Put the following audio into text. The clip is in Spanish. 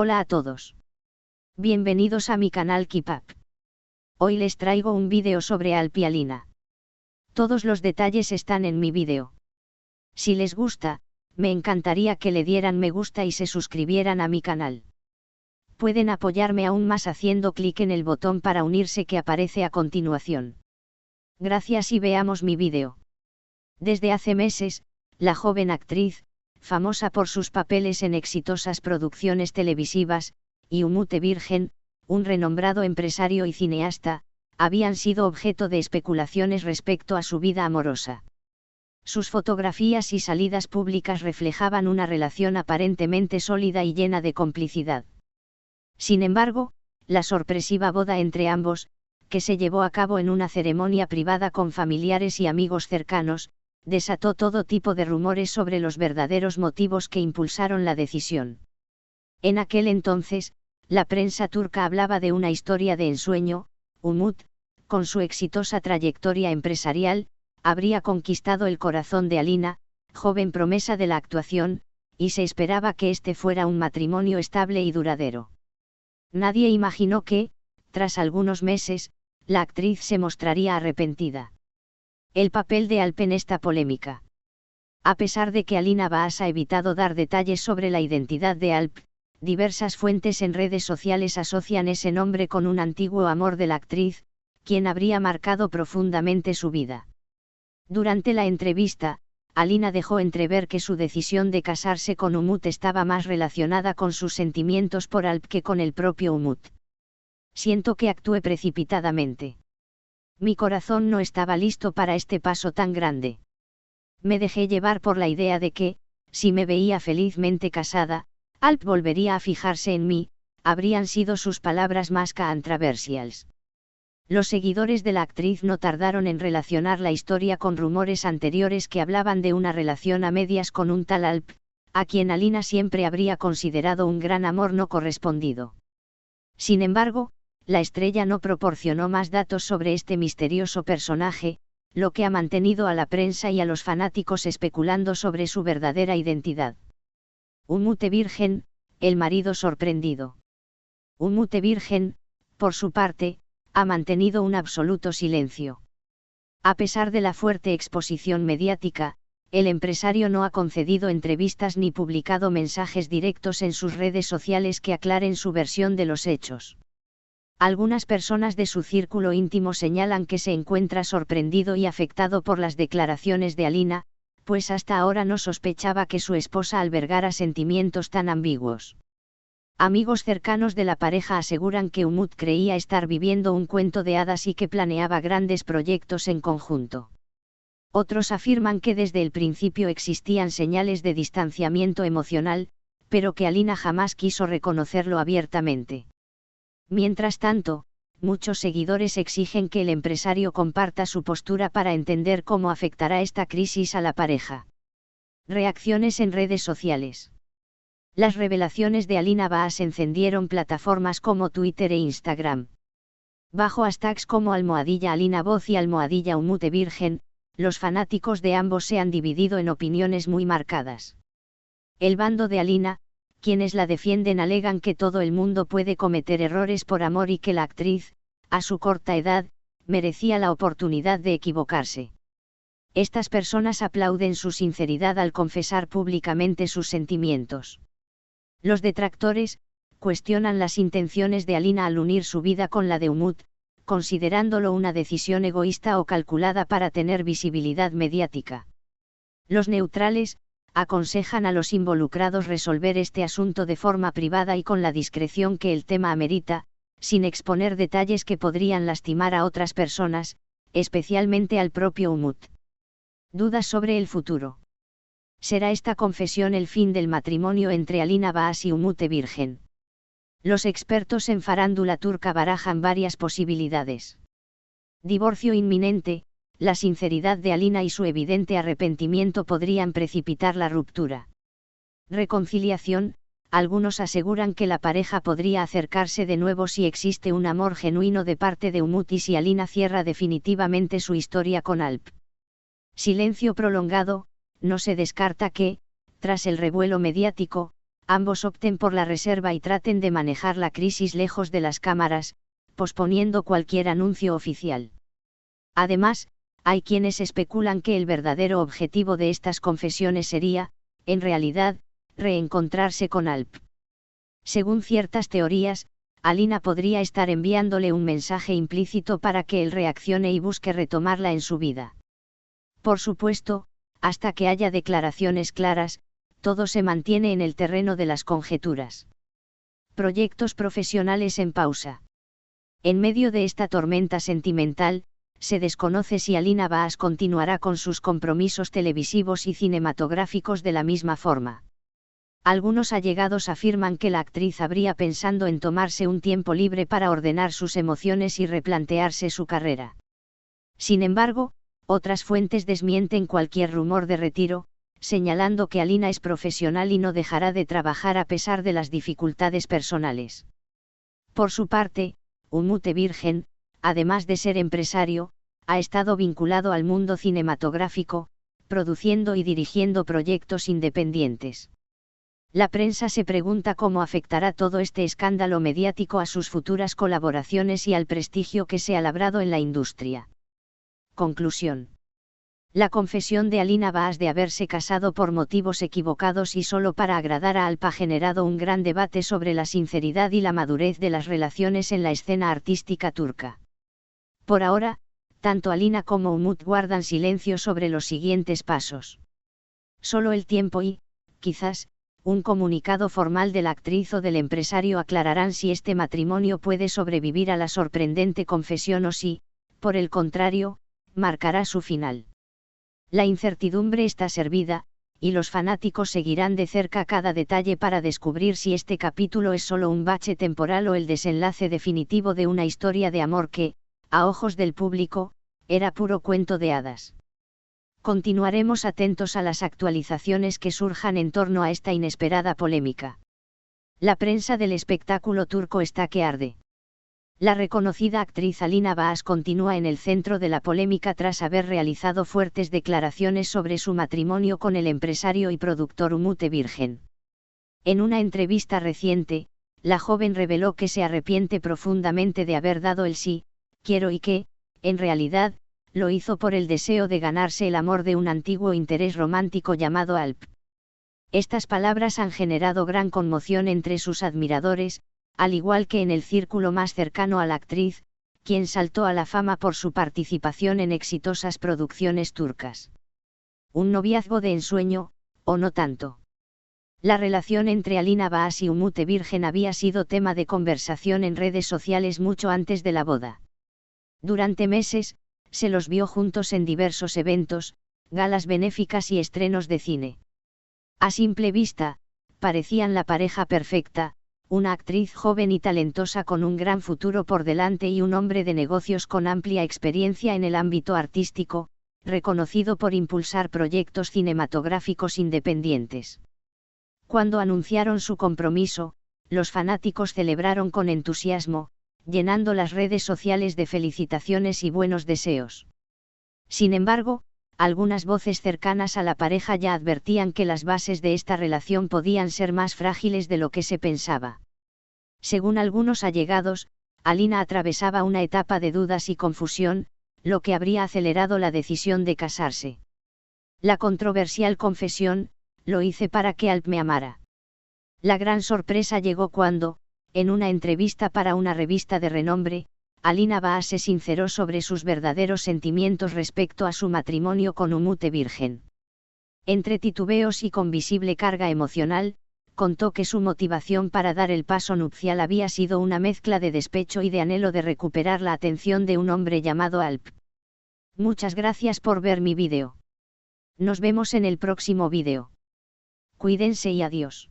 Hola a todos. Bienvenidos a mi canal Keep Up. Hoy les traigo un vídeo sobre Alp y Alina. Todos los detalles están en mi vídeo. Si les gusta, me encantaría que le dieran me gusta y se suscribieran a mi canal. Pueden apoyarme aún más haciendo clic en el botón para unirse que aparece a continuación. Gracias y veamos mi vídeo. Desde hace meses, la joven actriz, famosa por sus papeles en exitosas producciones televisivas, y Umut Evirgen, un renombrado empresario y cineasta, habían sido objeto de especulaciones respecto a su vida amorosa. Sus fotografías y salidas públicas reflejaban una relación aparentemente sólida y llena de complicidad. Sin embargo, la sorpresiva boda entre ambos, que se llevó a cabo en una ceremonia privada con familiares y amigos cercanos, desató todo tipo de rumores sobre los verdaderos motivos que impulsaron la decisión. En aquel entonces, la prensa turca hablaba de una historia de ensueño. Umut, con su exitosa trayectoria empresarial, habría conquistado el corazón de Alina, joven promesa de la actuación, y se esperaba que este fuera un matrimonio estable y duradero. Nadie imaginó que, tras algunos meses, la actriz se mostraría arrepentida. El papel de Alp en esta polémica. A pesar de que Alina Baas ha evitado dar detalles sobre la identidad de Alp, diversas fuentes en redes sociales asocian ese nombre con un antiguo amor de la actriz, quien habría marcado profundamente su vida. Durante la entrevista, Alina dejó entrever que su decisión de casarse con Umut estaba más relacionada con sus sentimientos por Alp que con el propio Umut. Siento que actué precipitadamente. Mi corazón no estaba listo para este paso tan grande. Me dejé llevar por la idea de que, si me veía felizmente casada, Alp volvería a fijarse en mí, habrían sido sus palabras más controversiales. Los seguidores de la actriz no tardaron en relacionar la historia con rumores anteriores que hablaban de una relación a medias con un tal Alp, a quien Alina siempre habría considerado un gran amor no correspondido. Sin embargo, la estrella no proporcionó más datos sobre este misterioso personaje, lo que ha mantenido a la prensa y a los fanáticos especulando sobre su verdadera identidad. Umut Evirgen, el marido sorprendido. Umut Evirgen, por su parte, ha mantenido un absoluto silencio. A pesar de la fuerte exposición mediática, el empresario no ha concedido entrevistas ni publicado mensajes directos en sus redes sociales que aclaren su versión de los hechos. Algunas personas de su círculo íntimo señalan que se encuentra sorprendido y afectado por las declaraciones de Alina, pues hasta ahora no sospechaba que su esposa albergara sentimientos tan ambiguos. Amigos cercanos de la pareja aseguran que Umut creía estar viviendo un cuento de hadas y que planeaba grandes proyectos en conjunto. Otros afirman que desde el principio existían señales de distanciamiento emocional, pero que Alina jamás quiso reconocerlo abiertamente. Mientras tanto, muchos seguidores exigen que el empresario comparta su postura para entender cómo afectará esta crisis a la pareja. Reacciones en redes sociales. Las revelaciones de Alina Baas encendieron plataformas como Twitter e Instagram. Bajo hashtags como #Alina Voz y #Umut Evirgen, los fanáticos de ambos se han dividido en opiniones muy marcadas. El bando de Alina, quienes la defienden alegan que todo el mundo puede cometer errores por amor y que la actriz, a su corta edad, merecía la oportunidad de equivocarse. Estas personas aplauden su sinceridad al confesar públicamente sus sentimientos. Los detractores, cuestionan las intenciones de Alina al unir su vida con la de Umut, considerándolo una decisión egoísta o calculada para tener visibilidad mediática. Los neutrales, aconsejan a los involucrados resolver este asunto de forma privada y con la discreción que el tema amerita, sin exponer detalles que podrían lastimar a otras personas, especialmente al propio Umut. Dudas sobre el futuro. ¿Será esta confesión el fin del matrimonio entre Alina Baas y Umut Evirgen? Los expertos en farándula turca barajan varias posibilidades. Divorcio inminente. La sinceridad de Alina y su evidente arrepentimiento podrían precipitar la ruptura. Reconciliación. Algunos aseguran que la pareja podría acercarse de nuevo si existe un amor genuino de parte de Umut y si Alina cierra definitivamente su historia con Alp. Silencio prolongado. No se descarta que, tras el revuelo mediático, ambos opten por la reserva y traten de manejar la crisis lejos de las cámaras, posponiendo cualquier anuncio oficial. Además, hay quienes especulan que el verdadero objetivo de estas confesiones sería, en realidad, reencontrarse con Alp. Según ciertas teorías, Alina podría estar enviándole un mensaje implícito para que él reaccione y busque retomarla en su vida. Por supuesto, hasta que haya declaraciones claras, todo se mantiene en el terreno de las conjeturas. Proyectos profesionales en pausa. En medio de esta tormenta sentimental, se desconoce si Alina Baas continuará con sus compromisos televisivos y cinematográficos de la misma forma. Algunos allegados afirman que la actriz habría pensando en tomarse un tiempo libre para ordenar sus emociones y replantearse su carrera. Sin embargo, otras fuentes desmienten cualquier rumor de retiro, señalando que Alina es profesional y no dejará de trabajar a pesar de las dificultades personales. Por su parte, Umut Virgen, además de ser empresario, ha estado vinculado al mundo cinematográfico, produciendo y dirigiendo proyectos independientes. La prensa se pregunta cómo afectará todo este escándalo mediático a sus futuras colaboraciones y al prestigio que se ha labrado en la industria. Conclusión. La confesión de Alina Baas de haberse casado por motivos equivocados y solo para agradar a Alp ha generado un gran debate sobre la sinceridad y la madurez de las relaciones en la escena artística turca. Por ahora, tanto Alina como Umut guardan silencio sobre los siguientes pasos. Solo el tiempo y, quizás, un comunicado formal de la actriz o del empresario aclararán si este matrimonio puede sobrevivir a la sorprendente confesión o si, por el contrario, marcará su final. La incertidumbre está servida, y los fanáticos seguirán de cerca cada detalle para descubrir si este capítulo es solo un bache temporal o el desenlace definitivo de una historia de amor que, a ojos del público, era puro cuento de hadas. Continuaremos atentos a las actualizaciones que surjan en torno a esta inesperada polémica. La prensa del espectáculo turco está que arde. La reconocida actriz Alina Baas continúa en el centro de la polémica tras haber realizado fuertes declaraciones sobre su matrimonio con el empresario y productor Umut Virgen. En una entrevista reciente, la joven reveló que se arrepiente profundamente de haber dado el sí, quiero y que, en realidad, lo hizo por el deseo de ganarse el amor de un antiguo interés romántico llamado Alp. Estas palabras han generado gran conmoción entre sus admiradores, al igual que en el círculo más cercano a la actriz, quien saltó a la fama por su participación en exitosas producciones turcas. Un noviazgo de ensueño, o no tanto. La relación entre Alina Baas y Umut Virgen había sido tema de conversación en redes sociales mucho antes de la boda. Durante meses, se los vio juntos en diversos eventos, galas benéficas y estrenos de cine. A simple vista, parecían la pareja perfecta, una actriz joven y talentosa con un gran futuro por delante y un hombre de negocios con amplia experiencia en el ámbito artístico, reconocido por impulsar proyectos cinematográficos independientes. Cuando anunciaron su compromiso, los fanáticos celebraron con entusiasmo, llenando las redes sociales de felicitaciones y buenos deseos. Sin embargo, algunas voces cercanas a la pareja ya advertían que las bases de esta relación podían ser más frágiles de lo que se pensaba. Según algunos allegados, Alina atravesaba una etapa de dudas y confusión, lo que habría acelerado la decisión de casarse. La controversial confesión, lo hice para que Alp me amara. La gran sorpresa llegó cuando, en una entrevista para una revista de renombre, Alina Baas se sinceró sobre sus verdaderos sentimientos respecto a su matrimonio con Umut Virgen. Entre titubeos y con visible carga emocional, contó que su motivación para dar el paso nupcial había sido una mezcla de despecho y de anhelo de recuperar la atención de un hombre llamado Alp. Muchas gracias por ver mi vídeo. Nos vemos en el próximo vídeo. Cuídense y adiós.